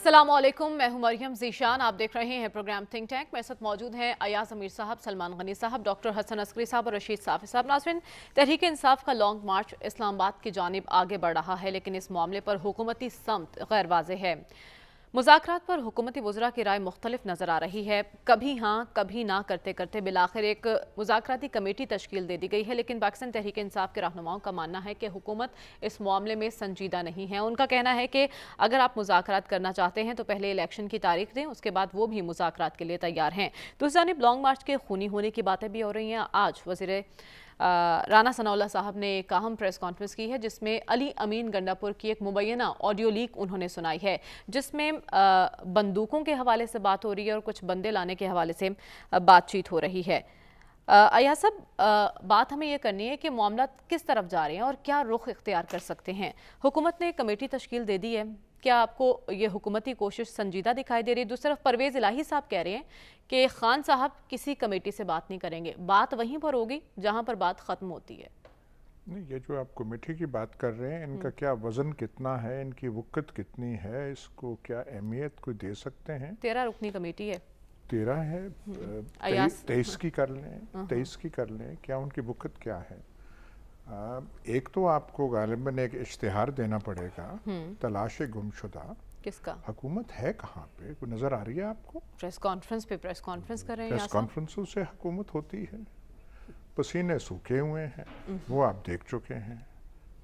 अस्सलाम वालेकुम, मैं हूं मरियम ज़ीशान। आप देख रहे हैं प्रोग्राम थिंक टैंक। मेरे साथ मौजूद हैं अयाज अमीर साहब, सलमान गनी साहब, डॉक्टर हसन अस्करी साहब और रशीद साफ़ी साहब। नाज़रीन, तहरीक इंसाफ का लॉन्ग मार्च इस्लामाबाद की जानिब आगे बढ़ रहा है, लेकिन इस मामले पर हुकूमती समत गैर वाज़ेह है। मुज़ाकरात पर हुकूमती वज़रा की राय मुख्तलिफ नज़र आ रही है। कभी हाँ कभी ना करते करते बिलाखिर एक मुज़ाकराती कमेटी तश्कील दे दी गई है, लेकिन पाकिस्तान तहरीक इंसाफ के रहनुमाओं का मानना है कि हुकूमत इस मामले में संजीदा नहीं है। उनका कहना है कि अगर आप मुज़ाकरात करना चाहते हैं तो पहले इलेक्शन की तारीख दें, उसके बाद वो भी मुज़ाकरात के लिए तैयार हैं। दूसरी जानिब लॉन्ग मार्च के खूनी होने की बातें भी हो रही हैं। आज वज़ीर राना सनाउल्लाह साहब ने एक अहम प्रेस कॉन्फ्रेंस की है, जिसमें अली अमीन गंडापुर की एक मुबैना ऑडियो लीक उन्होंने सुनाई है, जिसमें बंदूकों के हवाले से बात हो रही है और कुछ बंदे लाने के हवाले से बातचीत हो रही है। अया साहब, बात हमें ये करनी है कि मामला किस तरफ जा रहे हैं और क्या रुख इख्तियार कर सकते हैं। हुकूमत ने कमेटी तश्कील दे दी है, क्या आपको ये हुकूमती कोशिश संजीदा दिखाई दे रही है? दूसरी तरफ परवेज़ इलाही साहब कह रहे हैं कि खान साहब किसी कमेटी से बात नहीं करेंगे, बात वहीं पर होगी जहां पर बात ख़त्म होती है। नहीं, ये जो आप कमेटी की बात कर रहे हैं, इनका क्या वज़न कितना है, इनकी वक़्त कितनी है, इसको क्या अहमियत कोई दे सकते हैं? 13 रुकनी कमेटी है। 13 है, 23 की कर लें, 23 की कर लें, क्या उनकी वक़्त क्या है? एक तो आपको गालिबन एक इश्तिहार देना पड़ेगा, तलाश गुमशुदा। किसका? हुकूमत है कहाँ पे? कोई नज़र आ रही है आपको? प्रेस कॉन्फ्रेंस पे प्रेस कॉन्फ्रेंस कर रहे हैं। प्रेस कॉन्फ्रेंसों से हुकूमत होती है। पसीने सूखे हुए हैं, वो आप देख चुके हैं।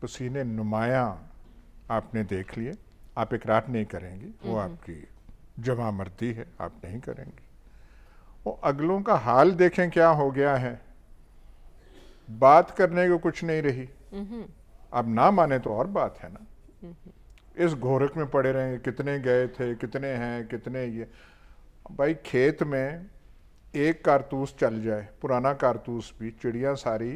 पसीने नुमायां आपने देख लिए, आप इकरार नहीं करेंगी, वो आपकी जमा मर्दी है, आप नहीं करेंगी। वो अगलों का हाल देखें क्या हो गया है, बात करने को कुछ नहीं रही। अब ना माने तो और बात है ना, इस घोरक में पड़े रहेंगे, कितने गए थे, कितने हैं, कितने ये। भाई खेत में एक कारतूस चल जाए, पुराना कारतूस भी, चिड़िया सारी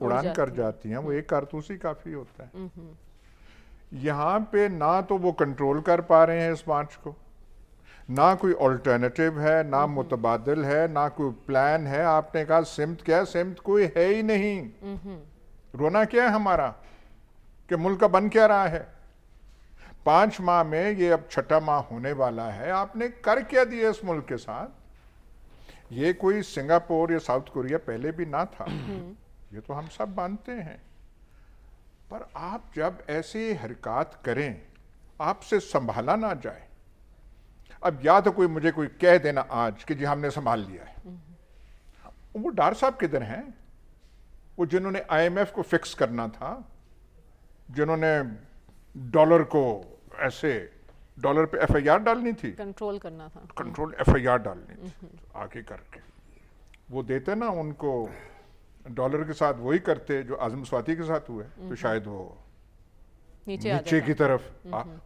उड़ान कर जाती हैं, वो एक कारतूस ही काफ़ी होता है। यहाँ पे ना तो वो कंट्रोल कर पा रहे हैं इस मार्च को, ना कोई अल्टरनेटिव है, ना मुतबादिल है, ना कोई प्लान है। आपने कहा सिमत क्या है, सिमत कोई है ही नहीं। रोना क्या है हमारा कि मुल्क का बन क्या रहा है। 5 माह में ये अब 6ठा माह होने वाला है, आपने कर क्या दिया इस मुल्क के साथ। ये कोई सिंगापुर या साउथ कोरिया पहले भी ना था, ये तो हम सब मानते हैं। पर आप जब ऐसी हरकत करें, आपसे संभाला ना जाए। अब या तो कोई मुझे कोई कह देना आज कि जी हमने संभाल लिया है। वो डार साहब किधर हैं, वो जिन्होंने IMF को फिक्स करना था, जिन्होंने डॉलर को ऐसे डॉलर पे FIR डालनी थी, कंट्रोल करना था, कंट्रोल FIR डालनी थी आगे करके। वो देते ना उनको डॉलर के साथ, वही करते जो आजम स्वाति के साथ हुए, तो शायद वो नीचे की तरफ।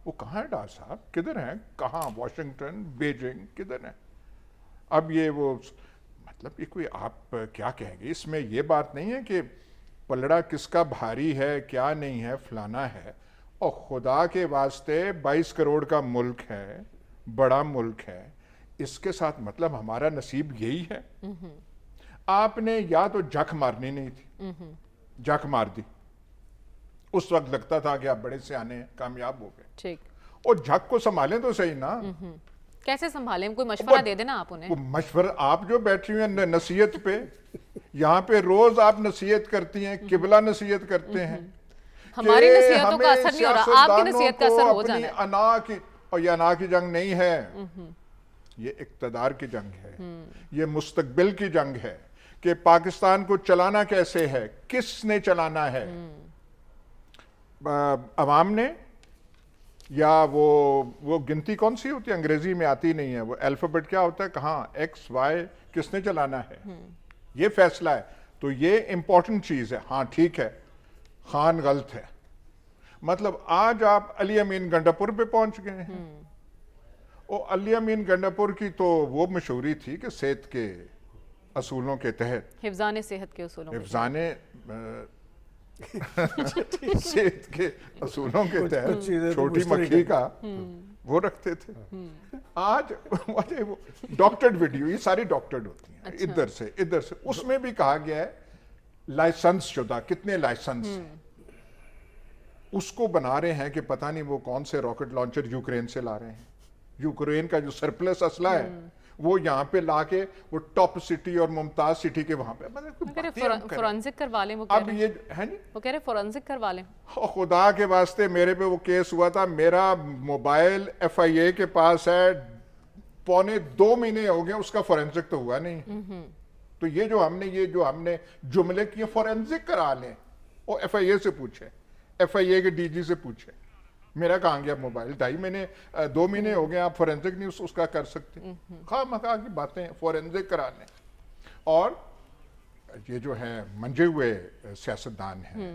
वो कहाँ है डार साहब, किधर हैं, कहाँ, वाशिंगटन, बीजिंग, किधर है? अब ये वो मतलब ये कोई आप क्या कहेंगे, इसमें ये बात नहीं है कि पलड़ा किसका भारी है, क्या नहीं है, फलाना है। और खुदा के वास्ते 22 करोड़ का मुल्क है, बड़ा मुल्क है, इसके साथ मतलब हमारा नसीब यही है। आपने या तो जख मारनी नहीं थी, जख मार दी। उस वक्त लगता था कि आप बड़े सियाने हैं, कामयाब हो गए, ठीक। और झक को संभालें तो सही ना। कैसे संभालें, कोई मशवरा दे देना आप उन्हें। मशवरा, आप जो बैठी हुई हैं नसीहत पे, यहाँ पे रोज आप नसीहत करती हैं, किबला नसीहत करते हैं। हमारी नसीहतों का असर नहीं हो रहा, आपकी नसीहत का असर हो जाना है। अना की, और ये अना की जंग नहीं है, ये इक्तदार की जंग है, ये मुस्तकबिल की जंग है कि पाकिस्तान को चलाना कैसे है, किसने चलाना है, अवाम ने, या वो गिनती कौन सी होती है, अंग्रेजी में आती नहीं है, वो अल्फाबेट क्या होता है, कहाँ X Y किसने चलाना है, ये फैसला है। तो ये इंपॉर्टेंट चीज है। हाँ ठीक है, खान गलत है, मतलब आज आप अली अमीन गंडापुर पे पहुंच गए हैं। और अली अमीन गंडापुर की तो वो मशहूरी थी कि सेहत के असूलों के तहत, हिफ्ज़ाने सेहत के असूलों, हिफ्ज़ाने सेहत के असूलों के तहत छोटी मक्खी का वो रखते थे। आज वो डॉक्टर्ड वीडियो, ये सारी डॉक्टर्ड होती हैं, अच्छा। इधर से उसमें भी कहा गया है लाइसेंस शुदा, कितने लाइसेंस उसको बना रहे हैं कि पता नहीं वो कौन से रॉकेट लॉन्चर यूक्रेन से ला रहे हैं। यूक्रेन का जो सरप्लस असला है वो यहाँ पे लाके वो टॉप सिटी और मुमताज सिटी के वहां पे, मतलब कोई बातें हम करें। फोरेंसिक करवा लें, वो अब ये है नहीं, वो कह रहे फोरेंसिक करवा लें। खुदा के वास्ते मेरे पे वो केस हुआ था, मेरा मोबाइल FIA के पास है, 1.25 महीने हो गए, उसका फोरेंसिक तो हुआ नहीं। तो ये जो हमने जुमले किए फोरेंसिक करा लें, वो FIA से पूछे, FIA के DG से पूछे, मेरा कहाँ गया मोबाइल, 2 महीने हो गए, आप फोरेंसिक नहीं उसका कर सकते। खामखा की बातें, फोरेंसिक करा लें। और ये जो है मंजे हुए सियासतदान हैं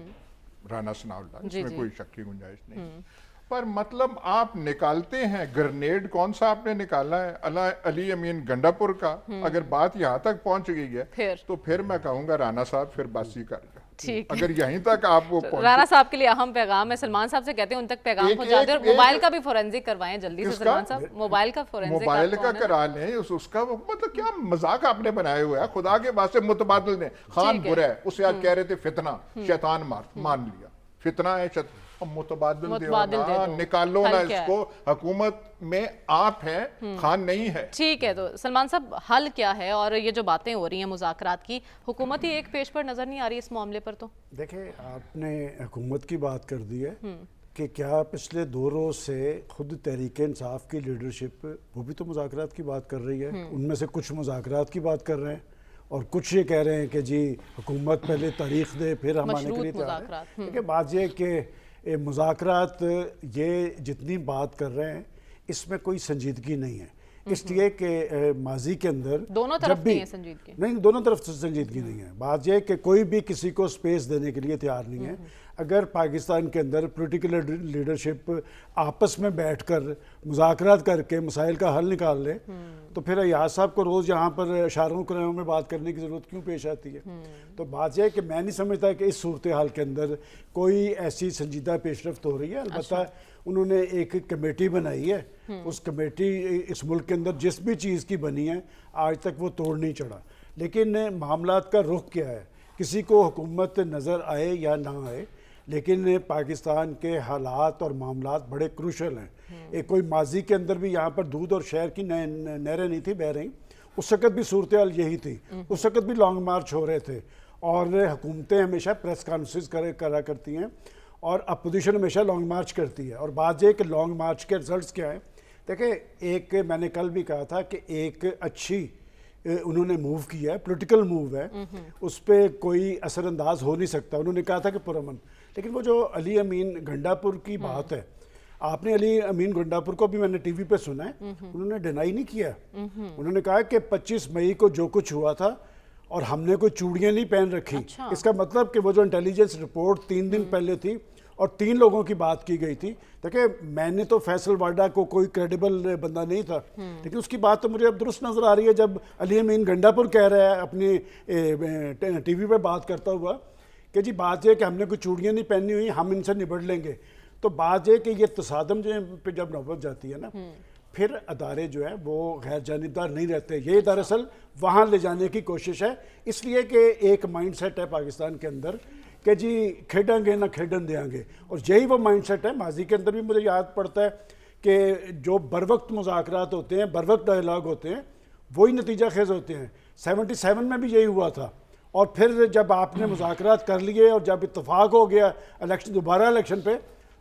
राना सनाउल्लाह, इसमें कोई शक की गुंजाइश नहीं, पर मतलब आप निकालते हैं ग्रेनेड, कौन सा आपने निकाला है, अली अमीन गंडापुर का। अगर बात यहाँ तक पहुंच गई है तो फिर मैं कहूँगा राना साहब फिर बासी कर लो। ठीक, अगर यहीं तक आप वो राना साहब के लिए अहम पैगाम है, सलमान साहब से कहते हैं उन तक पैगाम पहुंचा दें, और मोबाइल का भी फोरेंसिक करवाएं जल्दी से सलमान साहब, मोबाइल का फोरेंसिक, मोबाइल का करा लें, उसका मतलब क्या मजाक आपने बनाए हुए है, खुदा के वास्ते मुतबादिल ने, खान बुरा है, उसे आज कह रहे थे फितना, शैतान मान लिया, फितना है मुतबादिल निकालो ना इसको, हुकूमत में आप हैं, खान नहीं है। ठीक है, तो सलमान साहब हल क्या है, और ये जो बातें हो रही हैं मुज़ाकरात की, हुकूमत ही एक पेज पर नजर नहीं आ रही इस मामले पर? तो देखिए, आपने हुकूमत की बात कर दी है कि क्या पिछले 2 रोज से खुद तहरीक इंसाफ की लीडरशिप वो भी तो मुज़ाकरात की बात कर रही है, उनमें से कुछ मुज़ाकरात की बात कर रहे हैं और कुछ ये कह रहे हैं कि जी हुकूमत पहले तारीख दे फिर हम आने के लिए तैयार हैं। देखिए, बात ये कि मुज़ाकरात ये जितनी बात कर रहे हैं इसमें कोई संजीदगी नहीं है, इसलिए कि माजी के अंदर दोनों तरफ नहीं है संजीदगी, नहीं, दोनों तरफ से संजीदगी नहीं है। बात यह कि कोई भी किसी को स्पेस देने के लिए तैयार नहीं है। अगर पाकिस्तान के अंदर पॉलिटिकल लीडरशिप आपस में बैठकर मुज़ाकरात करके मसाइल का हल निकाल ले तो फिर अय्याज साहब को रोज़ यहाँ पर इशारों कलामों में बात करने की ज़रूरत क्यों पेश आती है? तो बात यह है कि मैं नहीं समझता कि इस सूरत हाल के अंदर कोई ऐसी संजीदा पेशरफ्त हो रही है। अलबत्ता उन्होंने एक कमेटी बनाई है, उस कमेटी इस मुल्क के अंदर जिस भी चीज़ की बनी है आज तक वो तोड़ नहीं चढ़ा, लेकिन मामलात का रुख क्या है, किसी को हुकूमत नज़र आए या ना आए, लेकिन पाकिस्तान के हालात और मामलात बड़े क्रूशल हैं। एक कोई माजी के अंदर भी यहाँ पर दूध और शहर की नहरें नहीं थी बह रही, उस वक़्त भी सूरत हाल यही थी, उस वक़्त भी लॉन्ग मार्च हो रहे थे और हुकूमतें हमेशा प्रेस कॉन्फ्रेंस करा करती हैं और अपोजिशन हमेशा लॉन्ग मार्च करती है। और बात यह कि लॉन्ग मार्च के रिजल्ट्स क्या हैं, देखिए, एक मैंने कल भी कहा था कि एक अच्छी उन्होंने मूव किया है, पॉलिटिकल मूव है, उस पर कोई असरअंदाज हो नहीं सकता। उन्होंने कहा था कि पुरअमन, लेकिन वो जो अली अमीन गंडापुर की बात है, आपने अली अमीन गंडापुर को भी मैंने टीवी पे सुना है, उन्होंने डिनाई नहीं किया। उन्होंने कहा कि 25 मई को जो कुछ हुआ था और हमने कोई चूड़ियाँ नहीं पहन रखी। अच्छा। इसका मतलब कि वो जो इंटेलिजेंस रिपोर्ट 3 दिन पहले थी और 3 लोगों की बात की गई थी। देखिए, मैंने तो फैसल वाडा को कोई क्रेडिबल बंदा नहीं था, लेकिन उसकी बात तो मुझे अब दुरुस्त नज़र आ रही है जब अली अमीन गंडापुर कह रहा है अपनी टीवी पे बात करता हुआ कि जी बात यह कि हमने कोई चूड़ियाँ नहीं पहनी हुई, हम इनसे निबट लेंगे। तो बात यह कि ये तसादम जो पे जब नौबत जाती है ना, फिर अदारे जो है वो गैर जानिबदार नहीं रहते। ये दरअसल वहाँ ले जाने की कोशिश है, इसलिए कि एक माइंड सेट है पाकिस्तान के अंदर कि जी खेडेंगे ना खेडन देंगे, और यही वो माइंड सेट है। माजी के अंदर भी मुझे याद पड़ता है कि जो बर वक्त मुज़ाकरात होते हैं, बर वक्त डायलॉग होते हैं, वही नतीजा खेज होते हैं। 77 में भी यही हुआ था, और फिर जब आपने मुज़ाकरात कर लिए और जब इत्तफाक हो गया दोबारा इलेक्शन पे,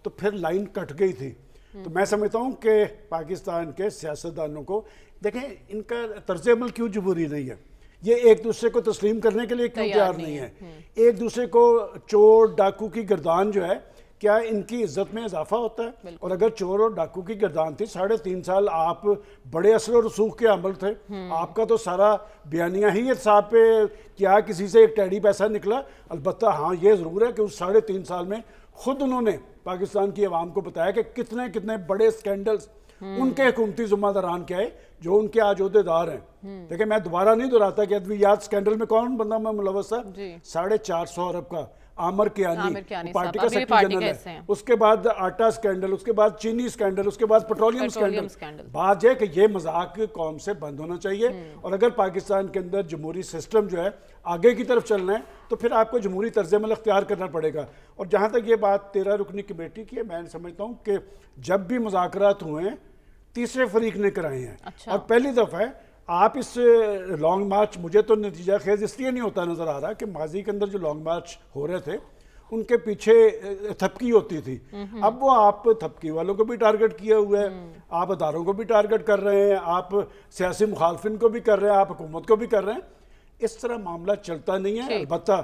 तो फिर लाइन कट गई थी। तो मैं समझता हूँ कि पाकिस्तान के सियासतदानों को देखें, इनका तर्ज अमल क्यों जरूरी नहीं है, ये एक दूसरे को तस्लीम करने के लिए क्यों तैयार नहीं है, एक दूसरे को चोर डाकू की गर्दान जो है, क्या इनकी इज्जत में इजाफा होता है? और अगर चोर और डाकू की गर्दान थी, 3.5 साल आप बड़े असर और रसूख के अमल थे, आपका तो सारा बयानिया ही साहब पे क्या किसी से एक टैडी पैसा निकला। अलबत्ता हाँ, ये ज़रूर है कि उस 3.5 साल में खुद उन्होंने पाकिस्तान की आवाम को बताया कि कितने कितने बड़े स्कैंडल्स उनके हुकूमती ज़िम्मेदारान के आए जो उनके आज ओहदेदार हैं। देखिए, मैं दोबारा नहीं दोहराता कि अद्वियात स्कैंडल में कौन बंदा में मुलव्वस था। 450 अरब का आमिर कियानी पार्टी का सेक्रेटरी जनरल है, उसके बाद आटा स्कैंडल, उसके बाद चीनी स्कैंडल, उसके बाद पेट्रोलियम स्कैंडल। बात यह कि ये मजाक कौम से बंद होना चाहिए, और अगर पाकिस्तान के अंदर जमहूरी सिस्टम जो है आगे की तरफ चलना है तो फिर आपको जमहूरी तर्ज अमल अख्तियार करना पड़ेगा। और जहाँ तक ये बात 13 रुकनी कमेटी की है, मैं समझता हूँ कि जब भी मुज़ाकरात हुए हैं तीसरे फरीक ने कराए हैं। अच्छा। और पहली दफ़ा है आप इस लॉन्ग मार्च, मुझे तो नतीजा खेज इसलिए नहीं होता नज़र आ रहा कि माजी के अंदर जो लॉन्ग मार्च हो रहे थे उनके पीछे थपकी होती थी, अब वो आप थपकी वालों को भी टारगेट किया हुआ है, आप अदारों को भी टारगेट कर रहे हैं, आप सियासी मुखालफिन को भी कर रहे हैं, आप हुकूमत को भी कर रहे हैं। इस तरह मामला चलता नहीं है। अलबत्ता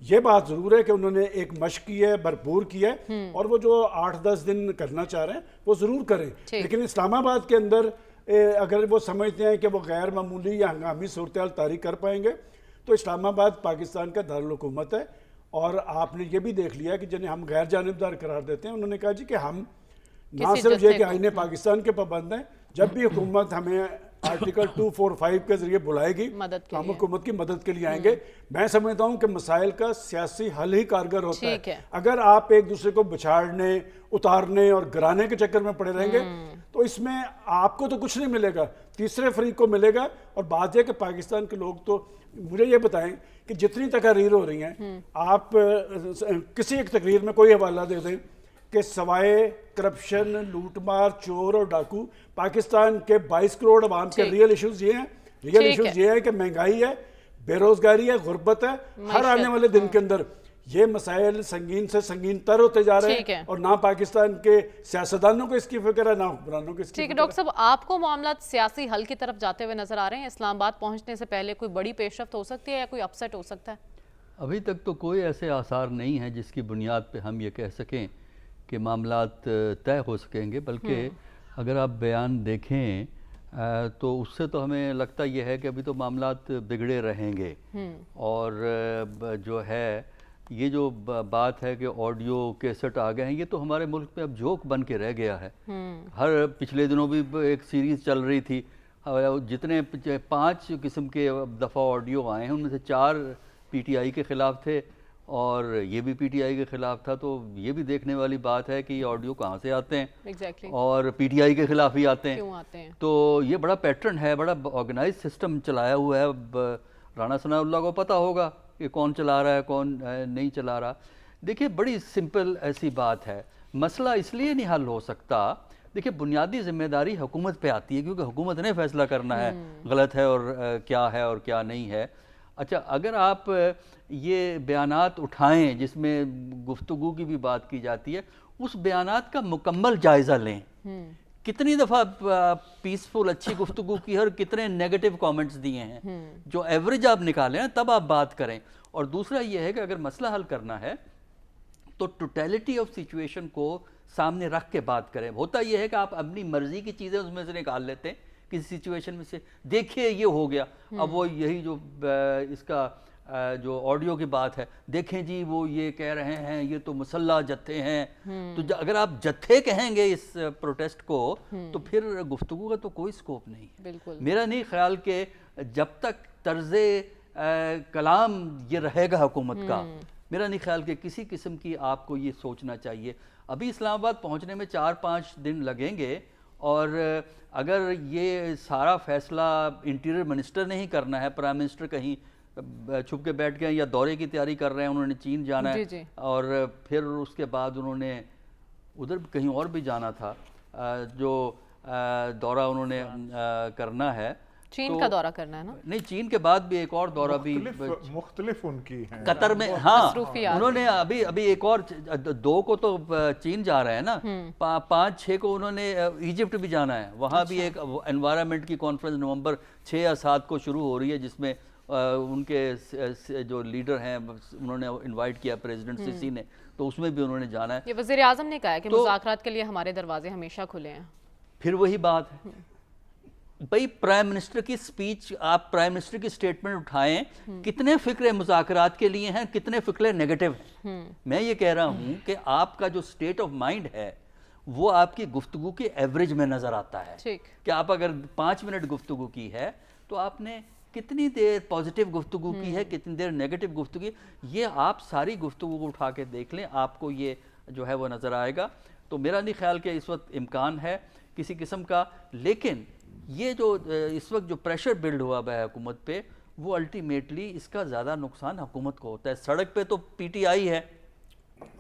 ये बात ज़रूर है कि उन्होंने एक मशक की है, भरपूर की है, और वो जो 8-10 दिन करना चाह रहे हैं वो ज़रूर करें। लेकिन इस्लामाबाद के अंदर अगर वो समझते हैं कि वो गैर मामूली या हंगामी सूरत तारी कर पाएंगे, तो इस्लामाबाद पाकिस्तान का दारुल हुकूमत है। और आपने ये भी देख लिया कि जिन्हें हम गैर जानिबदार करार देते हैं, उन्होंने कहा जी कि हम ना सिर्फ ये कि आईने पाकिस्तान के पाबंद हैं, जब भी हुकूमत हमें आर्टिकल 245 के जरिए बुलाएगी तो हम हुकूमत की मदद के लिए आएंगे। मैं समझता हूँ कि मसाइल का सियासी हल ही कारगर होता है। अगर आप एक दूसरे को बिछाड़ने, उतारने और गिराने के चक्कर में पड़े रहेंगे तो इसमें आपको तो कुछ नहीं मिलेगा, तीसरे फरीक को मिलेगा। और बात है कि पाकिस्तान के लोग, तो मुझे ये बताएं कि जितनी तकरीर हो रही हैं, आप किसी एक तकरीर में कोई हवाला दे दें कि सवाए करप्शन, लूटमार, चोर और डाकू, पाकिस्तान के 22 करोड़ आवाम के रियल इश्यूज ये हैं। रियल इश्यूज ये है कि महंगाई है, बेरोजगारी है, गुर्बत है। हर आने वाले दिन के अंदर ये मसाइल संगीन से संगीन तर होते जा रहे हैं, और ना पाकिस्तान के सियासतदानों को इसकी फिक्र है, ना हुक्मरानों को इसकी। ठीक है डॉक्टर साहब, आपको मामला सियासी हल की तरफ जाते हुए नजर आ रहे हैं? इस्लामाबाद पहुंचने से पहले कोई बड़ी पेशरफ्त हो सकती है या कोई अपसेट हो सकता है? अभी तक तो कोई ऐसे आसार नहीं है जिसकी बुनियाद पे हम ये कह सकें कि मामलात तय हो सकेंगे। बल्कि अगर आप बयान देखें तो उससे तो हमें लगता यह है कि अभी तो मामलात बिगड़े रहेंगे। और जो है ये जो बात है कि ऑडियो कैसेट आ गए हैं, ये तो हमारे मुल्क में अब जोक बन के रह गया है। हर पिछले दिनों भी एक सीरीज़ चल रही थी, जितने 5 किस्म के दफ़ा ऑडियो आए हैं उनमें से 4 PTI के ख़िलाफ़ थे और ये भी PTI के ख़िलाफ़ था। तो ये भी देखने वाली बात है कि ये ऑडियो कहाँ से आते हैं और PTI के ख़िलाफ़ ही आते हैं। तो ये बड़ा पैटर्न है, बड़ा ऑर्गेनाइज सिस्टम चलाया हुआ है। अब राना सनाउल्लाह को पता होगा कि कौन चला रहा है, कौन नहीं चला रहा। देखिए बड़ी सिंपल ऐसी बात है, मसला इसलिए नहीं हल हो सकता। देखिए बुनियादी जिम्मेदारी हुकूमत पे आती है, क्योंकि हुकूमत ने फैसला करना है गलत है और क्या है और क्या नहीं है। अच्छा, अगर आप ये बयानात उठाएं जिसमें गुफ्तगू की भी बात की जाती है, उस बयानात का मुकम्मल जायज़ा लें। कितनी दफ़ा पीसफुल अच्छी गुफ्तगू की है और कितने नेगेटिव कमेंट्स दिए हैं, जो एवरेज आप निकालें तब आप बात करें। और दूसरा ये है कि अगर मसला हल करना है तो टोटलिटी ऑफ सिचुएशन को सामने रख के बात करें। होता यह है कि आप अपनी मर्जी की चीज़ें उसमें से निकाल लेते हैं किसी सिचुएशन में से, देखिए ये हो गया, अब वो यही जो इसका जो ऑडियो की बात है, देखें जी वो ये कह रहे हैं ये तो मुसल्ला जत्थे हैं। तो अगर आप जत्थे कहेंगे इस प्रोटेस्ट को तो फिर गुफ्तगू का तो कोई स्कोप नहीं। बिल्कुल मेरा नहीं ख्याल कि जब तक तर्ज़े कलाम ये रहेगा हुकूमत का, मेरा नहीं ख्याल कि किसी किस्म की आपको ये सोचना चाहिए। अभी इस्लामाबाद पहुंचने में 4-5 दिन लगेंगे और अगर ये सारा फैसला इंटीरियर मिनिस्टर ने ही करना है, प्राइम मिनिस्टर कहीं छुप के बैठ गए या दौरे की तैयारी कर रहे हैं, उन्होंने चीन जाना है और फिर उसके बाद उन्होंने उधर कहीं और भी जाना था, जो दौरा उन्होंने करना है, चीन का दौरा करना है ना? नहीं, चीन के बाद भी एक और दौरा भी मुख्तलिफ उनकी है कतर में। हाँ, उन्होंने अभी एक और 2 को तो चीन जा रहे हैं ना, 5-6 को उन्होंने इजिप्ट भी जाना है। वहाँ भी एक एनवायरनमेंट की कॉन्फ्रेंस नवंबर 6 या 7 को शुरू हो रही है, जिसमें उनके जो लीडर हैं उन्होंने इनवाइट किया प्रेसिडेंट सीसी ने, तो उसमें भी उन्होंने जाना है। ये वज़ीर आज़म ने कहा है कि मुज़ाकरात के लिए हमारे दरवाजे हमेशा खुले हैं। फिर वही बात है भाई, प्राइम मिनिस्टर की स्पीच, आप प्राइम मिनिस्टर की स्टेटमेंट उठाएं, कितने फिक्रे मुज़ाकरात के लिए हैं, कितने फिक्रे नेगेटिव हैं। मैं ये कह रहा हूं कि आपका जो स्टेट ऑफ माइंड है वो आपकी गुफ्तगू के एवरेज में नजर आता है। कि आप अगर 5 मिनट गुफ्तगू की है तो आपने कितनी देर पॉजिटिव गुफ्तगू की है, कितनी देर नेगेटिव गुफ्तगू, ये आप सारी गुफ्तगू को उठा के देख लें, आपको ये जो है वो नज़र आएगा। तो मेरा नहीं ख्याल कि इस वक्त इम्कान है किसी किस्म का, लेकिन ये जो इस वक्त जो प्रेशर बिल्ड हुआ है हुकूमत पे, वो अल्टीमेटली इसका ज़्यादा नुकसान हुकूमत को होता है। सड़क पे तो PTI है,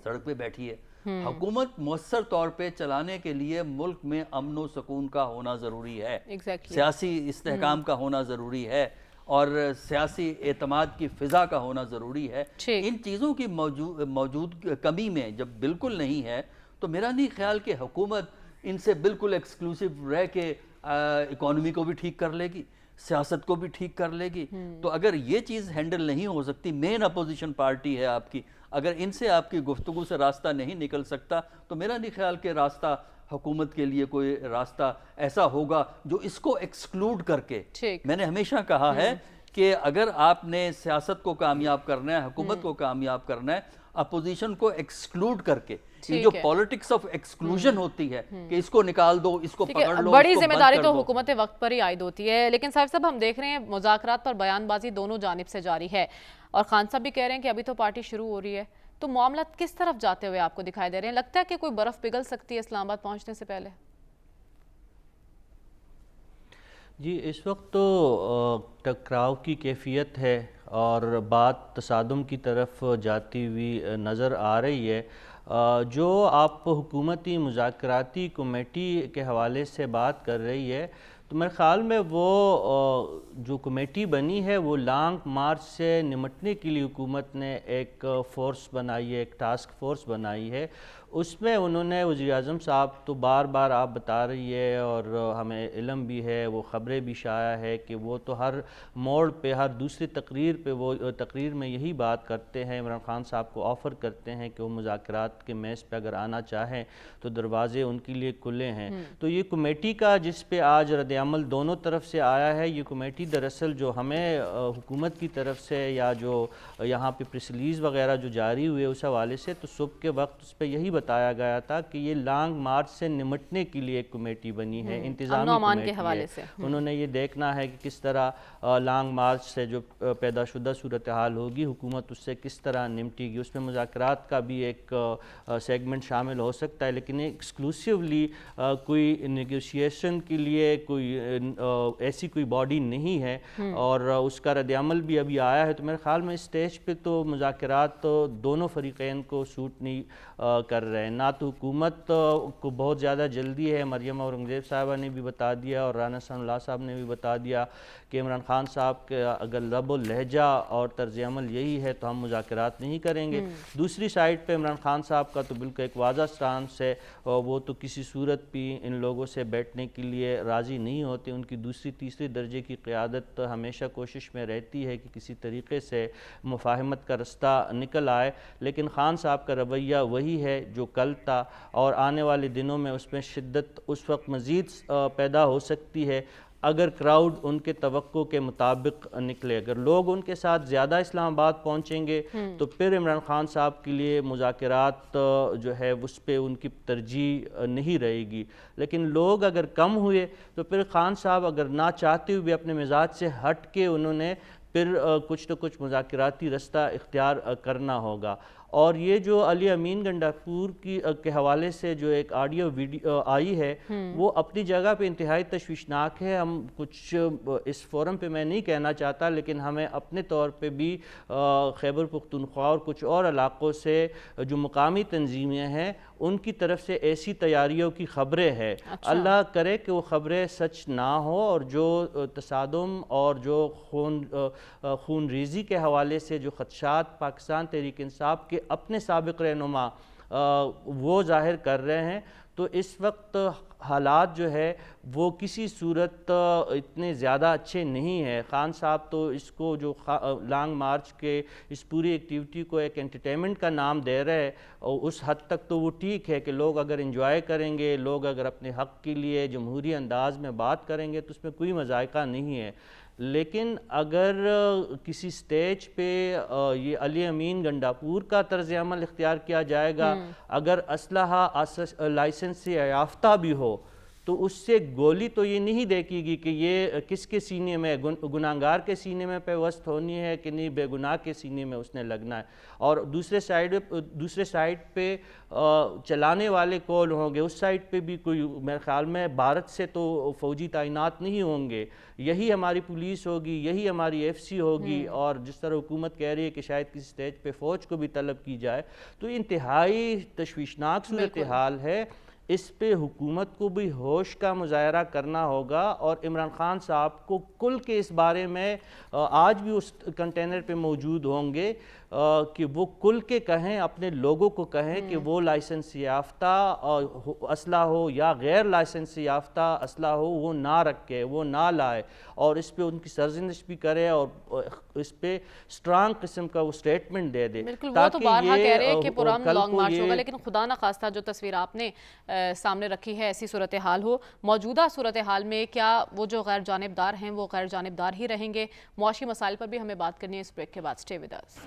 सड़क पे बैठी है, حکومت مؤثر طور پہ چلانے کے لیے ملک میں امن و سکون کا ہونا ضروری ہے، Exactly. سیاسی استحکام کا ہونا ضروری ہے، اور سیاسی اعتماد کی فضا کا ہونا ضروری ہے۔ ٹھیک۔ ان چیزوں کی موجود کمی میں جب بالکل نہیں ہے تو میرا نہیں خیال کہ حکومت ان سے بالکل ایکسکلوسیو رہ کے اکانومی کو بھی ٹھیک کر لے گی، سیاست کو بھی ٹھیک کر لے گی۔ تو اگر یہ چیز ہینڈل نہیں ہو سکتی، مین اپوزیشن پارٹی ہے آپ کی، اگر ان سے آپ کی گفتگو سے راستہ نہیں نکل سکتا تو میرا نہیں خیال کہ راستہ حکومت کے لیے کوئی راستہ ایسا ہوگا جو اس کو ایکسکلوڈ کر کے۔ ٹھیک۔ میں نے ہمیشہ کہا ہے کہ اگر آپ نے سیاست کو کامیاب کرنا ہے، حکومت کو کامیاب کرنا ہے، اپوزیشن کو ایکسکلوڈ کر کے، یہ جو پالیٹکس آف ایکسکلوژن ہوتی ہے کہ اس کو نکال دو، اس کو پکڑ لو، بڑی ذمہ داری تو حکومت وقت پر ہی عائد ہوتی ہے۔ لیکن صاحب صاحب ہم دیکھ رہے ہیں مذاکرات پر بیان بازی دونوں جانب سے جاری ہے، اور خان صاحب بھی کہہ رہے ہیں کہ ابھی تو پارٹی شروع ہو رہی ہے، تو معاملات کس طرف جاتے ہوئے آپ کو دکھائی دے رہے ہیں؟ لگتا ہے کہ کوئی برف پگھل سکتی ہے اسلام آباد پہنچنے سے پہلے؟ جی اس وقت تو ٹکراؤ کی کیفیت ہے اور بات تصادم کی طرف جاتی ہوئی نظر آ رہی ہے۔ جو آپ حکومتی مذاکراتی کمیٹی کے حوالے سے بات کر رہی ہے، تو میرے خیال میں وہ جو کمیٹی بنی ہے وہ لانگ مارچ سے نمٹنے کے لیے حکومت نے ایک فورس بنائی ہے، ایک ٹاسک فورس بنائی ہے۔ اس میں انہوں نے وزیر اعظم صاحب تو بار بار آپ بتا رہی ہے اور ہمیں علم بھی ہے، وہ خبریں بھی شائع ہے کہ وہ تو ہر موڑ پہ، ہر دوسری تقریر پہ وہ تقریر میں یہی بات کرتے ہیں، عمران خان صاحب کو آفر کرتے ہیں کہ وہ مذاکرات کے میز پہ اگر آنا چاہیں تو دروازے ان کے لیے کھلے ہیں۔ تو یہ کمیٹی کا جس پہ آج رد عمل دونوں طرف سے آیا ہے، یہ کمیٹی دراصل جو ہمیں حکومت کی طرف سے یا جو یہاں پہ پریس ریلیز وغیرہ جو جاری ہوئے اس حوالے سے، تو صبح کے وقت اس پہ یہی بتایا گیا تھا کہ یہ لانگ مارچ سے نمٹنے کے لیے ایک کمیٹی بنی ہے، انتظامی کمیٹی ہے۔ انہوں نے یہ دیکھنا ہے کہ کس طرح لانگ مارچ سے جو پیدا شدہ صورتحال ہوگی حکومت اس سے کس طرح نمٹے گی۔ اس میں مذاکرات کا بھی ایک سیگمنٹ شامل ہو سکتا ہے، لیکن ایکسکلوسیولی کوئی نیگوشیشن کے لیے کوئی ایسی کوئی باڈی نہیں ہے، اور اس کا رد عمل بھی ابھی آیا ہے۔ تو میرے خیال میں اس سٹیج پہ تو مذاکرات دونوں فریقین کو سوٹ نہیں کر رہے ہیں، نہ تو حکومت کو بہت زیادہ جلدی ہے۔ مریم اورنگزیب صاحبہ نے بھی بتا دیا اور رانا ثناء اللہ صاحب نے بھی بتا دیا کہ عمران خان صاحب کے اگر لب و لہجہ اور طرز عمل یہی ہے تو ہم مذاکرات نہیں کریں گے۔ دوسری سائڈ پہ عمران خان صاحب کا تو بالکل ایک واضح اسٹانس ہے، وہ تو کسی صورت بھی ان لوگوں سے بیٹھنے کے لیے راضی نہیں ہوتے۔ ان کی دوسری تیسری درجے کی قیادت ہمیشہ کوشش میں رہتی ہے کہ کسی طریقے سے مفاہمت کا رستہ نکل آئے، لیکن خان صاحب کا رویہ وہی ہے جو کل تھا، اور آنے والے دنوں میں اس میں شدت اس وقت مزید پیدا ہو سکتی ہے اگر کراؤڈ ان کے توقع کے مطابق نکلے۔ اگر لوگ ان کے ساتھ زیادہ اسلام آباد پہنچیں گے تو پھر عمران خان صاحب کے لیے مذاکرات جو ہے اس پہ ان کی ترجیح نہیں رہے گی، لیکن لوگ اگر کم ہوئے تو پھر خان صاحب اگر نہ چاہتے ہوئے اپنے مزاج سے ہٹ کے انہوں نے پھر کچھ نہ کچھ مذاکراتی رستہ اختیار کرنا ہوگا۔ اور یہ جو علی امین گنڈاپور کے حوالے سے جو ایک آڈیو ویڈیو آئی ہے وہ اپنی جگہ پہ انتہائی تشویشناک ہے۔ ہم کچھ اس فورم پہ میں نہیں کہنا چاہتا، لیکن ہمیں اپنے طور پہ بھی خیبر پختونخوا اور کچھ اور علاقوں سے جو مقامی تنظیمیں ہیں ان کی طرف سے ایسی تیاریوں کی خبریں ہیں۔ اللہ کرے کہ وہ خبریں سچ نہ ہو، اور جو تصادم اور جو خون ریزی کے حوالے سے جو خدشات پاکستان تحریک انصاف کے اپنے سابق رہنما وہ ظاہر کر رہے ہیں، تو اس وقت حالات جو ہے وہ کسی صورت اتنے زیادہ اچھے نہیں ہیں۔ خان صاحب تو اس کو جو لانگ مارچ کے اس پوری ایکٹیویٹی کو ایک انٹرٹینمنٹ کا نام دے رہے ہیں، اور اس حد تک تو وہ ٹھیک ہے کہ لوگ اگر انجوائے کریں گے، لوگ اگر اپنے حق کے لیے جمہوری انداز میں بات کریں گے تو اس میں کوئی مذائقہ نہیں ہے۔ لیکن اگر کسی سٹیج پہ یہ علی امین گنڈاپور کا طرز عمل اختیار کیا جائے گا، اگر اسلحہ لائسنس سے یافتہ بھی ہو تو اس سے گولی تو یہ نہیں دیکھے گی کہ یہ کس کے سینے میں گناہگار کے سینے میں پیوست ہونی ہے کہ نہیں بے گناہ کے سینے میں اس نے لگنا ہے. اور دوسرے سائیڈ پہ چلانے والے کون ہوں گے, اس سائیڈ پہ بھی کوئی میرے خیال میں بھارت سے تو فوجی تعینات نہیں ہوں گے, یہی ہماری پولیس ہوگی, یہی ہماری ایف سی ہوگی. اور جس طرح حکومت کہہ رہی ہے کہ شاید کسی سٹیج پہ فوج کو بھی طلب کی جائے, تو انتہائی تشویشناک صورتحال ہے. اس پہ حکومت کو بھی ہوش کا مظاہرہ کرنا ہوگا, اور عمران خان صاحب کو کل کے اس بارے میں آج بھی اس کنٹینر پہ موجود ہوں گے کہ وہ کل کے کہیں, اپنے لوگوں کو کہیں کہ وہ لائسنس یافتہ اسلحہ ہو یا غیر لائسنس یافتہ اسلحہ ہو وہ نہ رکھے, وہ نہ لائے, اور اس پہ ان کی سرزنش بھی کرے اور اس پہ سٹرانگ قسم کا وہ سٹیٹمنٹ دے دے. بالکل, وہ تو بارہا کہہ رہے ہیں کہ پرامن لانگ مارچ ہوگا, لیکن خدا نہ خواستہ جو تصویر آپ نے سامنے رکھی ہے ایسی صورتحال ہو. موجودہ صورتحال میں کیا وہ جو غیر جانبدار ہیں وہ غیر جانبدار ہی رہیں گے؟ معاشی مسائل پر بھی ہمیں بات کرنی ہے اس بریک کے بعد. Stay with us.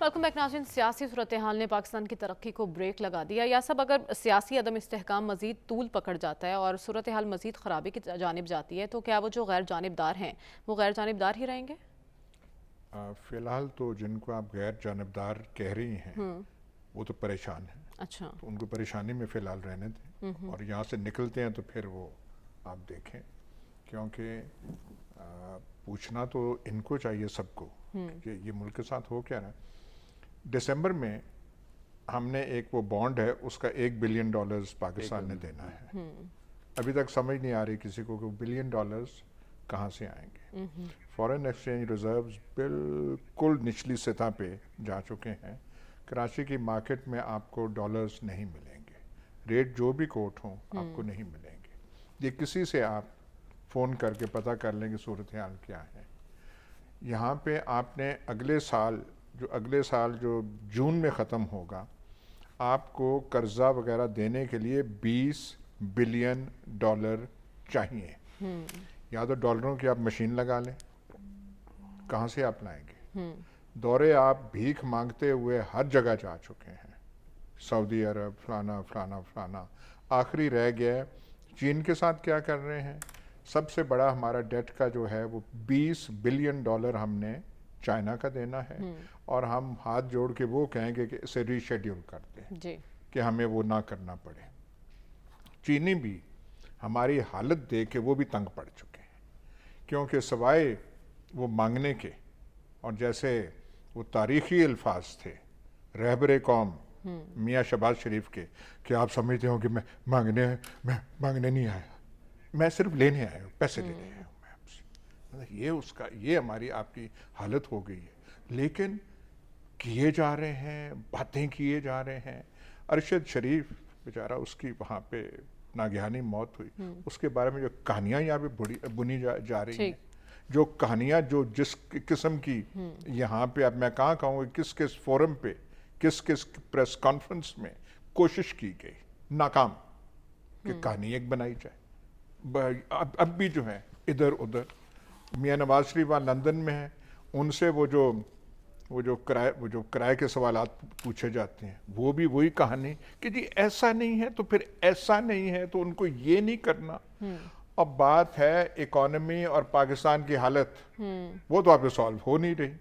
Welcome back ناظرین. سیاسی صورتحال نے پاکستان کی ترقی کو بریک لگا دیا, یا سب اگر سیاسی عدم استحکام مزید طول پکڑ جاتا ہے اور صورتحال مزید خرابی کی جانب جاتی ہے, تو کیا وہ جو غیر جانبدار ہیں وہ غیر جانبدار ہی رہیں گے؟ فی الحال تو جن کو آپ غیر جانبدار کہہ رہی ہیں وہ تو پریشان ہیں. اچھا, تو ان کو پریشانی میں فی الحال رہنے دیں, اور یہاں سے نکلتے ہیں تو پھر وہ آپ دیکھیں, کیونکہ پوچھنا تو ان کو چاہیے سب کو کہ یہ ملک کے ساتھ ہو کیا رہا ہے. دسمبر میں ہم نے ایک وہ بانڈ ہے اس کا $1 بلین پاکستان نے دینا ہے. ابھی تک سمجھ نہیں آ رہی کسی کو کہ $1 بلین کہاں سے آئیں گے. فارن ایکسچینج ریزروز بالکل نچلی سطح پہ جا چکے ہیں. کراچی کی مارکیٹ میں آپ کو ڈالرز نہیں ملیں گے, ریٹ جو بھی کوٹ ہوں آپ کو نہیں ملیں گے. یہ کسی سے آپ فون کر کے پتہ کر لیں کہ صورتحال کیا ہے. یہاں پہ آپ نے اگلے سال جو جون میں ختم ہوگا, آپ کو قرضہ وغیرہ دینے کے لیے $20 بلین چاہیے. یا تو ڈالروں کی آپ مشین لگا لیں, کہاں سے آپ لائیں گے؟ دورے آپ بھیک مانگتے ہوئے ہر جگہ جا چکے ہیں, سعودی عرب فلانا فلانا فلانا. آخری رہ گیا چین کے ساتھ کیا کر رہے ہیں. سب سے بڑا ہمارا ڈیٹ کا جو ہے وہ $20 بلین ہم نے چائنا کا دینا ہے, اور ہم ہاتھ جوڑ کے وہ کہیں گے کہ اسے ری شیڈیول کر دیں کہ ہمیں وہ نہ کرنا پڑے. چینی بھی ہماری حالت دیکھ کے وہ بھی تنگ پڑ چکے ہیں, کیونکہ سوائے وہ مانگنے کے, اور جیسے وہ تاریخی الفاظ تھے رہبر قوم میاں شہباز شریف کے کہ آپ سمجھتے ہو کہ میں مانگنے نہیں آیا, میں صرف لینے آیا ہوں, پیسے لینے آیا ہوں میں آپ سے. یہ ہماری آپ کی حالت ہو گئی ہے. لیکن کیے جا رہے ہیں, باتیں کیے جا رہے ہیں. ارشد شریف بیچارہ, اس کی وہاں پہ ناگہانی موت ہوئی, اس کے بارے میں جو کہانیاں یہاں پہ بنی جا رہی ہیں, جو کہانیاں جو جس قسم کی یہاں پہ, اب میں کہاں کہوں کہ کس فورم پہ, کس پریس کانفرنس میں کوشش کی گئی, ناکام, کہ کہانی ایک بنائی جائے. اب بھی جو ہے ادھر ادھر. میاں نواز شریف وہاں لندن میں ہیں, ان سے وہ جو کرائے کے سوالات پوچھے جاتے ہیں, وہ بھی وہی کہانی کہ جی ایسا نہیں ہے تو پھر ایسا نہیں ہے, تو ان کو یہ نہیں کرنا. اب بات ہے اکانومی اور پاکستان کی حالت, وہ تو آپ سے سالو ہو نہیں رہی.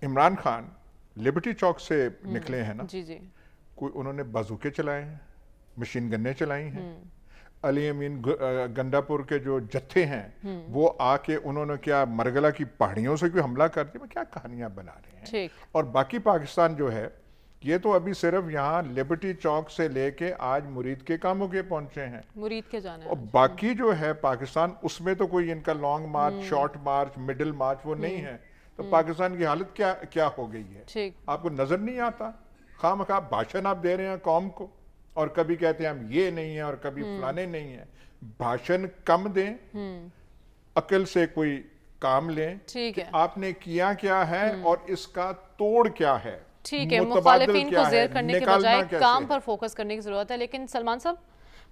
عمران خان لبرٹی چوک سے نکلے ہیں نا, کوئی انہوں نے بازوکے چلائے ہیں, مشین گنیں چلائی ہیں. علی امین گنڈا پور کے جو جتھے ہیں وہ آ کے انہوں نے کیا مرگلہ کی پہاڑیوں سے کوئی حملہ کر دیا, کیا کہانیاں بنا رہے ہیں. اور باقی پاکستان جو ہے یہ تو ابھی صرف یہاں لبرٹی چوک سے لے کے آج مرید کے کاموں کے پہنچے ہیں, مرید کے جانا. اور باقی جو ہے پاکستان, اس میں تو کوئی ان کا long march, short March, middle March وہ نہیں ہے. تو پاکستان کی حالت کیا ہو گئی ہے, آپ کو نظر نہیں آتا؟ خواہ مخواہ بھاشن آپ دے رہے ہیں قوم کو, اور کبھی کہتے ہیں ہم یہ نہیں ہیں اور کبھی فلانے نہیں ہیں. بھاشن کم دیں, عقل سے کوئی کام لیں کہ آپ نے کیا ہے اور اس کا توڑ کیا ہے. ٹھیک ہے, مخالفین کو زیر کرنے کے بجائے کام پر فوکس کرنے کی ضرورت ہے. لیکن سلمان صاحب,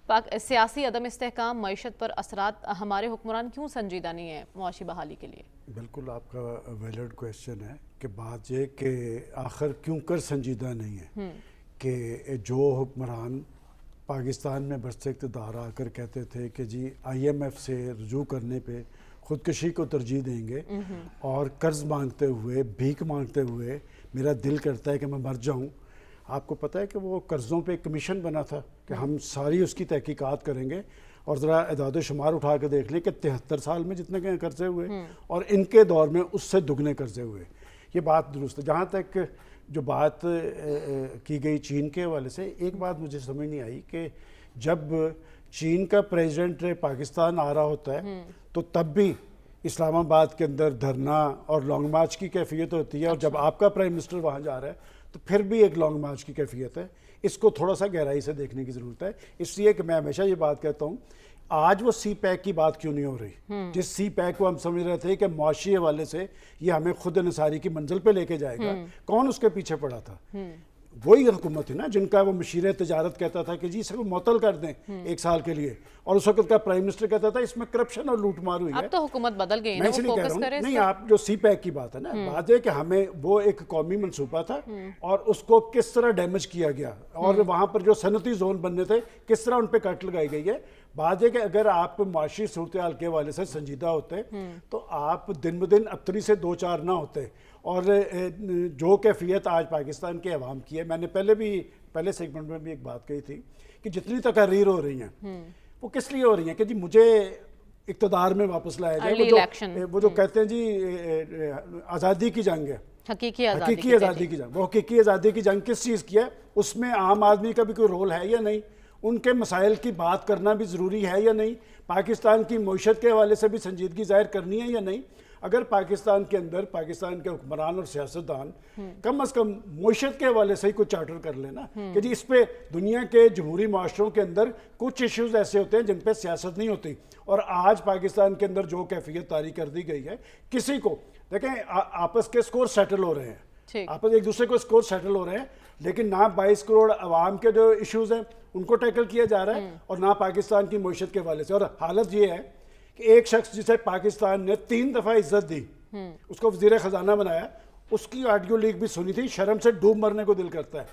सियासी अदम इस्तेहकाम मईशत पर असरात हमारे हुक्मरान क्यों संजीदा नहीं है मुआशी बहाली के लिए? बिल्कुल आपका वैलिड क्वेश्चन है कि बात ये कि आखिर क्यों कर संजीदा नहीं है कि जो हुक्मरान पाकिस्तान में बरसे इक़्तिदार आकर कहते थे कि जी IMF से रुजू करने पे ख़ुदकशी को तरजीह देंगे और कर्ज़ मांगते हुए, भीख मांगते हुए मेरा दिल करता है कि मैं मर जाऊं। आपको पता है कि वो कर्ज़ों पे एक कमीशन बना था कि हम सारी उसकी तहकीकात करेंगे और ज़रा इदाद शुमार उठा के देख लें कि 73 साल में जितने कर्ज़े हुए और इनके दौर में उससे दुगने कर्ज़े हुए। ये बात दुरुस्त है। जहाँ तक जो बात की गई चीन के हवाले से, एक बात मुझे समझ नहीं आई कि जब चीन का प्रेसिडेंट पाकिस्तान आ रहा होता है तो तब भी इस्लामाबाद के अंदर धरना और लॉन्ग मार्च की कैफियत होती है, और जब आपका प्राइम मिनिस्टर वहाँ जा रहा है तो फिर भी एक लॉन्ग मार्च की कैफियत है। इसको थोड़ा सा गहराई से देखने की ज़रूरत है। इसलिए कि मैं हमेशा ये बात कहता हूँ, आज वो CPEC की बात क्यों नहीं हो रही? जिस CPEC को हम समझ रहे थे कि मुआशी हवाले से ये हमें खुद निसारी की मंजिल पे लेके जाएगा, कौन उसके पीछे पड़ा था? वही हुकूमत है ना जिनका वो मशीर तजारत कहता था कि जी इसको मुअत्तल कर दें 1 साल के लिए, और उस वक्त का प्राइम मिनिस्टर कहता था इसमें करप्शन और लूटमार हुई है। अब तो हुकूमत बदल गई है मैं ना, इसलिए वो कह रहा फोकस हूँ, करें नहीं आप जो CPEC की बात है ना, बात है कि हमें वो एक कौमी मंसूबा था और उसको किस तरह डैमेज किया गया, और वहाँ पर जो सनती जोन बनने थे किस तरह उन पर कट लगाई गई है। बात है कि अगर आप माशी सूरत हाल के हवाले से संजीदा होते तो आप दिन ब दिन अबतरी से 2-4 ना होते। और जो कैफियत आज पाकिस्तान के अवाम की है, मैंने पहले सेगमेंट में भी एक बात कही थी कि जितनी तकरीर हो रही हैं वो किस लिए हो रही हैं कि जी मुझे इक़्तिदार में वापस लाया जाए। वो जो कहते हैं जी आज़ादी की जंग है, हकीकी आज़ादी की जंग। वो हकीकी आज़ादी की जंग किस चीज़ की है? उसमें आम आदमी का भी कोई रोल है या नहीं? उनके मसाइल की बात करना भी ज़रूरी है या नहीं? पाकिस्तान की मईशत के हवाले से भी संजीदगी ज़ाहिर करनी है या नहीं? अगर पाकिस्तान के अंदर पाकिस्तान के हुक्मरान और सियासतदान कम अज़ कम मईशत के हवाले से ही कुछ चार्टर कर लेना कि जी इस पे दुनिया के जमहूरी माशरों के अंदर कुछ इश्यूज ऐसे होते हैं जिन पे सियासत नहीं होती, और आज पाकिस्तान के अंदर जो कैफियत तारी कर दी गई है, किसी को देखें आपस के स्कोर सेटल हो रहे हैं, आपस एक दूसरे को स्कोर सेटल हो रहे हैं, लेकिन ना 22 करोड़ अवाम के जो इश्यूज हैं उनको टैकल किया जा रहा है और ना पाकिस्तान की मईशत के हवाले से। और हालत ये है कि एक शख्स जिसे पाकिस्तान ने 3 दफ़ा इज्जत दी, उसको वज़ीर ख़जाना बनाया, उसकी ऑडियो लीक भी सुनी थी, शर्म से डूब मरने को दिल करता है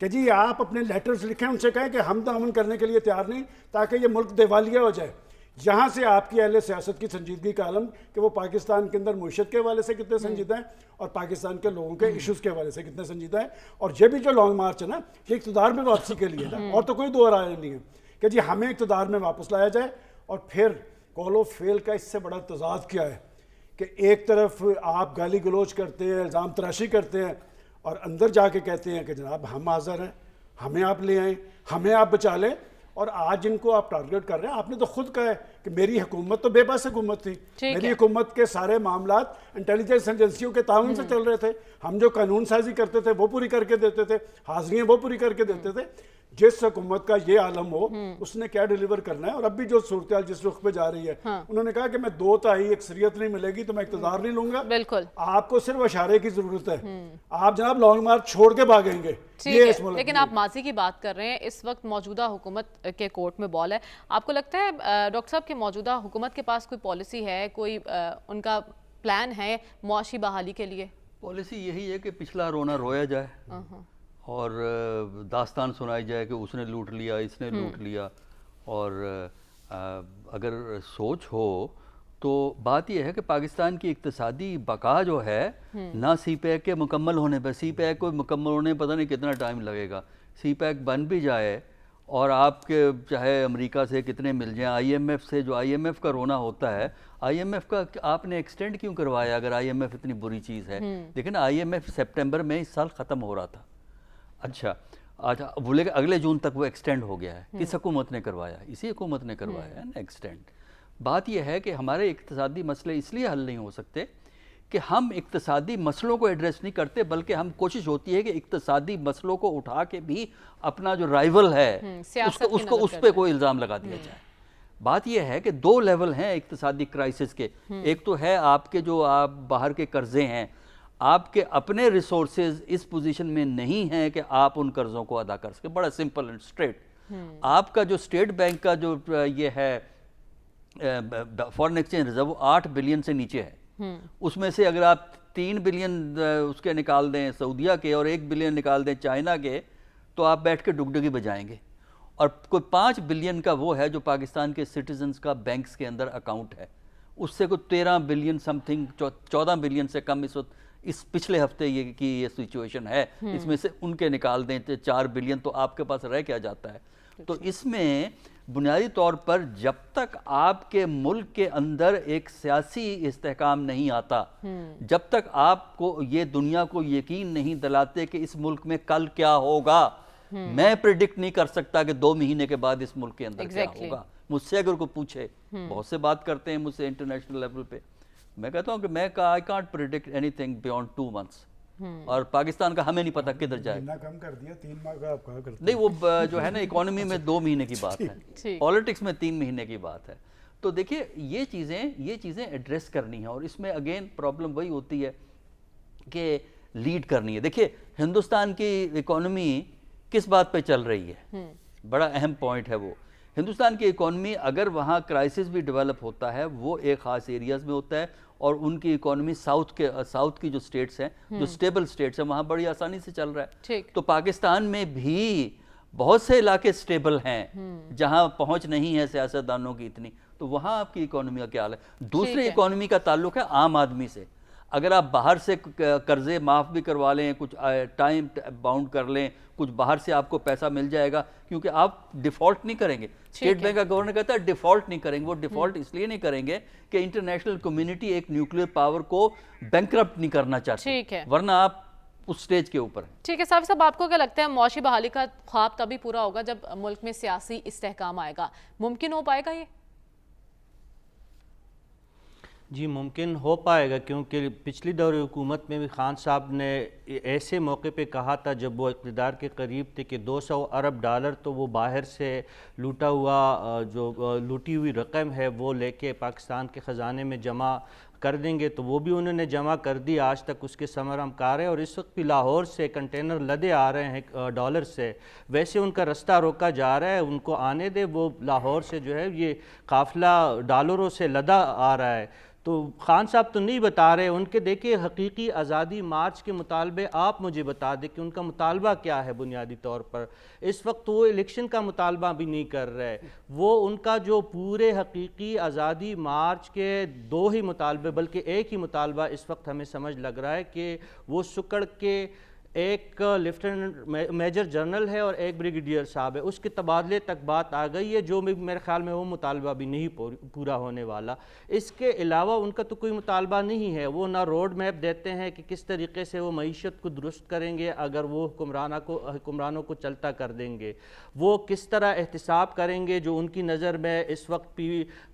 कि जी आप अपने लेटर्स लिखें, उनसे कहें कि हम दामन करने के लिए तैयार नहीं, ताकि ये मुल्क दिवालिया हो जाए। यहाँ से आपकी अहले सियासत की संजीदगी का आलम कि वो पाकिस्तान के अंदर मईशत के हवाले से कितने संजीदा हैं और पाकिस्तान के लोगों के इश्यूज़ के हवाले से कितने संजीदा हैं। और ये भी जो लॉन्ग मार्च है ना, ये इक़्तिदार में वापसी के लिए ना, और तो कोई दो राय नहीं है कि जी हमें इक़्तिदार में वापस लाया जाए। और फिर कॉलो फेल का इससे बड़ा तजाद क्या है कि एक तरफ आप गाली गलोच करते हैं, इल्ज़ाम तराशी करते हैं, और अंदर जाके कहते हैं कि जनाब हम हाज़िर हैं, हमें आप ले आएँ, हमें आप बचा लें। और आज जिनको आप टारगेट कर रहे हैं, आपने तो खुद कहा है कि मेरी हुकूमत तो बेबस हुकूमत थी, मेरी हुकूमत के सारे मामलात इंटेलिजेंस एजेंसियों के ताउन से चल रहे थे, हम जो कानून साजी करते थे वो पूरी करके देते थे, हाजिरियाँ वो पूरी करके देते थे। जिस हुकूमत का ये आलम हो उसने क्या डिलीवर करना है। और अब भी जो सूरत जिस रुख पे जा रही है, उन्होंने कहा कि मैं 2 तिहाई अक्सरियत नहीं मिलेगी तो मैं इक़्तिदार नहीं लूंगा। बिल्कुल, आपको सिर्फ इशारे की जरूरत है, आप जनाब लॉन्ग मार्च छोड़ के भागेंगे। लेकिन आप माजी की बात कर रहे हैं, इस वक्त मौजूदा हुकूमत के कोर्ट में बॉल है। आपको लगता है डॉक्टर साहब कि मौजूदा हुकूमत के पास कोई पॉलिसी है, कोई उनका प्लान है मुआशी बहाली के लिए? पॉलिसी यही है कि पिछला रोना रोया जाए और दास्तान सुनाई जाए कि उसने लूट लिया, इसने लूट लिया। और अगर सोच हो तो बात यह है कि पाकिस्तान की इक्तिसादी बका जो है ना CPEC के मुकम्मल होने पर, CPEC को मुकम्मल होने पता नहीं कितना टाइम लगेगा, CPEC बन भी जाए और आपके चाहे अमेरिका से कितने मिल जाएं, IMF से जो IMF का रोना होता है, IMF का आपने एक्सटेंड क्यों करवाया अगर IMF इतनी बुरी चीज़ है? लेकिन IMF सितंबर में इस साल ख़त्म हो रहा था। अच्छा बोले अगले जून तक वो एक्सटेंड हो गया है। किस हुकूमत ने करवाया? इसी हुकूमत ने करवाया है ना एक्सटेंड। बात यह है कि हमारे इक्तिसादी मसले इसलिए हल नहीं हो सकते कि हम इक्तिसादी मसलों को एड्रेस नहीं करते, बल्कि हम कोशिश होती है कि इक्तिसादी मसलों को उठा के भी अपना जो राइवल है उसको उस पर कोई इल्ज़ाम लगा दिया जाए। बात यह है कि 2 लेवल हैं इक्तिसादी क्राइसिस के। एक तो है आपके जो आप बाहर के कर्जे हैं, आपके अपने रिसोर्सेज इस पोजीशन में नहीं हैं कि आप उन कर्ज़ों को अदा कर सके, बड़ा सिंपल एंड स्ट्रेट। آپ کا جو اسٹیٹ بینک کا جو یہ ہے فارن ایکسچینج ریزرو 8 بلین سے نیچے ہے. اس میں سے اگر آپ 3 بلین اس کے نکال دیں سعودیہ کے اور 1 بلین نکال دیں چائنا کے تو آپ بیٹھ کے ڈگڈگی بجائیں گے. اور کوئی 5 بلین کا وہ ہے جو پاکستان کے سٹیزنز کا بینکس کے اندر اکاؤنٹ ہے. اس سے کوئی 13 بلین سم تھنگ 14 بلین سے کم اس وقت اس پچھلے ہفتے یہ کی یہ سچویشن ہے. اس میں سے ان کے نکال دیں 4 بلین تو آپ کے پاس رہ کیا جاتا ہے. تو اس میں بنیادی طور پر جب تک آپ کے ملک کے اندر ایک سیاسی استحکام نہیں آتا, جب تک آپ کو یہ دنیا کو یقین نہیں دلاتے کہ اس ملک میں کل کیا ہوگا, میں پریڈکٹ نہیں کر سکتا کہ 2 مہینے کے بعد اس ملک کے اندر کیا ہوگا. مجھ سے اگر کوئی پوچھے, بہت سے بات کرتے ہیں مجھ سے انٹرنیشنل لیول پہ, میں کہتا ہوں کہ میں I can't predict any thing beyond 2 months. اور پاکستان کا ہمیں نہیں پتا کدھر جائے. کم کر دیا 3 ماہ کا آپ کہا کرتے نہیں, وہ جو ہے نا اکانومی میں 2 مہینے کی بات ہے, پالیٹکس میں 3 مہینے کی بات ہے. تو دیکھیے یہ چیزیں ایڈریس کرنی ہیں, اور اس میں اگین پرابلم وہی ہوتی ہے کہ لیڈ کرنی ہے. دیکھیے ہندوستان کی اکانومی کس بات پہ چل رہی ہے, بڑا اہم پوائنٹ ہے وہ. ہندوستان کی اکانومی اگر وہاں کرائسس بھی ڈیولپ ہوتا ہے وہ ایک خاص ایریاز میں ہوتا ہے, اور ان کی اکانومی ساؤتھ کی جو سٹیٹس ہیں, جو سٹیبل سٹیٹس ہیں, وہاں بڑی آسانی سے چل رہا ہے. تو پاکستان میں بھی بہت سے علاقے سٹیبل ہیں جہاں پہنچ نہیں ہے سیاستدانوں کی اتنی, تو وہاں آپ کی اکانومی کا کیا حال ہے. دوسری اکانومی کا تعلق ہے عام آدمی سے. اگر آپ باہر سے قرضے معاف بھی کروا لیں, کچھ ٹائم باؤنڈ کر لیں, کچھ باہر سے آپ کو پیسہ مل جائے گا, کیونکہ آپ ڈیفالٹ نہیں کریں گے. اسٹیٹ بینک کا گورنر کہتا ہے ڈیفالٹ نہیں کریں گے. وہ ڈیفالٹ اس لیے نہیں کریں گے کہ انٹرنیشنل کمیونٹی ایک نیوکلیر پاور کو بینکرپٹ نہیں کرنا چاہتی, ورنہ آپ اس سٹیج کے اوپر ہیں. ٹھیک ہے صاحب صاحب, آپ کو کیا لگتا ہے معاشی بحالی کا خواب تبھی پورا ہوگا جب ملک میں سیاسی استحکام آئے گا؟ ممکن ہو پائے گا یہ؟ جی ممکن ہو پائے گا, کیونکہ پچھلی دور حکومت میں بھی خان صاحب نے ایسے موقع پہ کہا تھا جب وہ اقتدار کے قریب تھے کہ $200 ارب تو وہ باہر سے لوٹا ہوا جو لوٹی ہوئی رقم ہے وہ لے کے پاکستان کے خزانے میں جمع کر دیں گے. تو وہ بھی انہوں نے جمع کر دی, آج تک اس کے ثمر ہم کار ہیں, اور اس وقت بھی لاہور سے کنٹینر لدے آ رہے ہیں ڈالر سے. ویسے ان کا رستہ روکا جا رہا ہے, ان کو آنے دے, وہ لاہور سے جو ہے یہ قافلہ ڈالروں سے لدا آ رہا ہے. تو خان صاحب تو نہیں بتا رہے ان کے, دیکھیں حقیقی آزادی مارچ کے مطالبے آپ مجھے بتا دیں کہ ان کا مطالبہ کیا ہے بنیادی طور پر. اس وقت وہ الیکشن کا مطالبہ بھی نہیں کر رہے, وہ ان کا جو پورے حقیقی آزادی مارچ کے 2 ہی مطالبے بلکہ ایک ہی مطالبہ اس وقت ہمیں سمجھ لگ رہا ہے کہ وہ سکڑ کے ایک لیفٹیننٹ میجر جنرل ہے اور ایک بریگیڈیئر صاحب ہے, اس کے تبادلے تک بات آ گئی ہے, جو میرے خیال میں وہ مطالبہ بھی نہیں پورا ہونے والا. اس کے علاوہ ان کا تو کوئی مطالبہ نہیں ہے. وہ نہ روڈ میپ دیتے ہیں کہ کس طریقے سے وہ معیشت کو درست کریں گے اگر وہ حکمرانوں کو چلتا کر دیں گے, وہ کس طرح احتساب کریں گے جو ان کی نظر میں اس وقت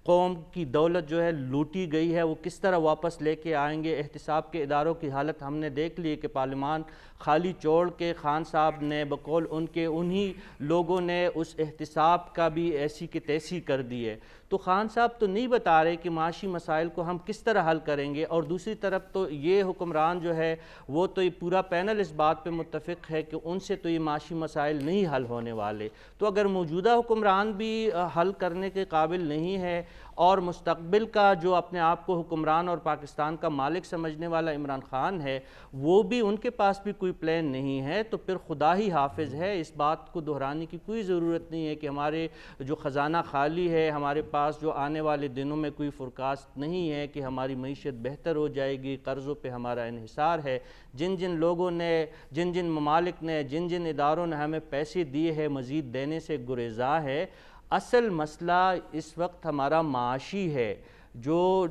قوم کی دولت جو ہے لوٹی گئی ہے, وہ کس طرح واپس لے کے آئیں گے. احتساب کے اداروں کی حالت ہم نے دیکھ لی کہ پارلیمان خالی چھوڑ کے خان صاحب نے بقول ان کے انہی لوگوں نے اس احتساب کا بھی ایسی کی تیسی کر دی ہے. تو خان صاحب تو نہیں بتا رہے کہ معاشی مسائل کو ہم کس طرح حل کریں گے, اور دوسری طرف تو یہ حکمران جو ہے وہ تو یہ پورا پینل اس بات پہ متفق ہے کہ ان سے تو یہ معاشی مسائل نہیں حل ہونے والے. تو اگر موجودہ حکمران بھی حل کرنے کے قابل نہیں ہے اور مستقبل کا جو اپنے آپ کو حکمران اور پاکستان کا مالک سمجھنے والا عمران خان ہے وہ بھی ان کے پاس بھی کوئی پلان نہیں ہے, تو پھر خدا ہی حافظ ہے. اس بات کو دہرانے کی کوئی ضرورت نہیں ہے کہ ہمارے جو خزانہ خالی ہے, ہمارے پاس جو آنے والے دنوں میں کوئی فورکاسٹ نہیں ہے کہ ہماری معیشت بہتر ہو جائے گی, قرضوں پہ ہمارا انحصار ہے. جن لوگوں نے, جن ممالک نے, جن اداروں نے ہمیں پیسے دیے ہیں مزید دینے سے گریزاں ہے. اصل مسئلہ اس وقت ہمارا معاشی ہے. جو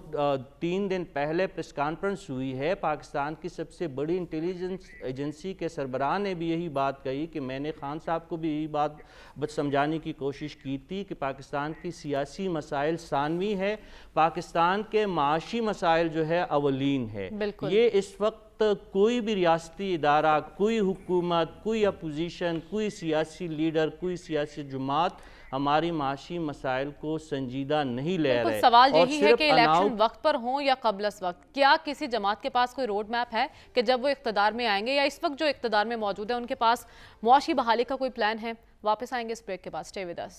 3 دن پہلے پریس کانفرنس ہوئی ہے, پاکستان کی سب سے بڑی انٹیلیجنس ایجنسی کے سربراہ نے بھی یہی بات کہی کہ میں نے خان صاحب کو بھی یہی بات سمجھانے کی کوشش کی تھی کہ پاکستان کی سیاسی مسائل ثانوی ہے, پاکستان کے معاشی مسائل جو ہے اولین ہے. یہ اس وقت کوئی بھی ریاستی ادارہ, کوئی حکومت, کوئی اپوزیشن, کوئی سیاسی لیڈر, کوئی سیاسی جماعت ہماری معاشی مسائل کو سنجیدہ نہیں لے رہے. سوال یہی ہے کہ الیکشن وقت پر ہوں یا قبل اس وقت, کیا کسی جماعت کے پاس کوئی روڈ میپ ہے کہ جب وہ اقتدار میں آئیں گے, یا اس وقت جو اقتدار میں موجود ہے ان کے پاس معاشی بحالی کا کوئی پلان ہے؟ वापस आएंगे इस ब्रेक के बाद। Stay with us.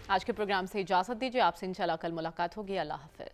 आज के प्रोग्राम से इजाजत दीजिए, आपसे इंशाल्लाह कल मुलाकात होगी। अल्लाह हाफिज।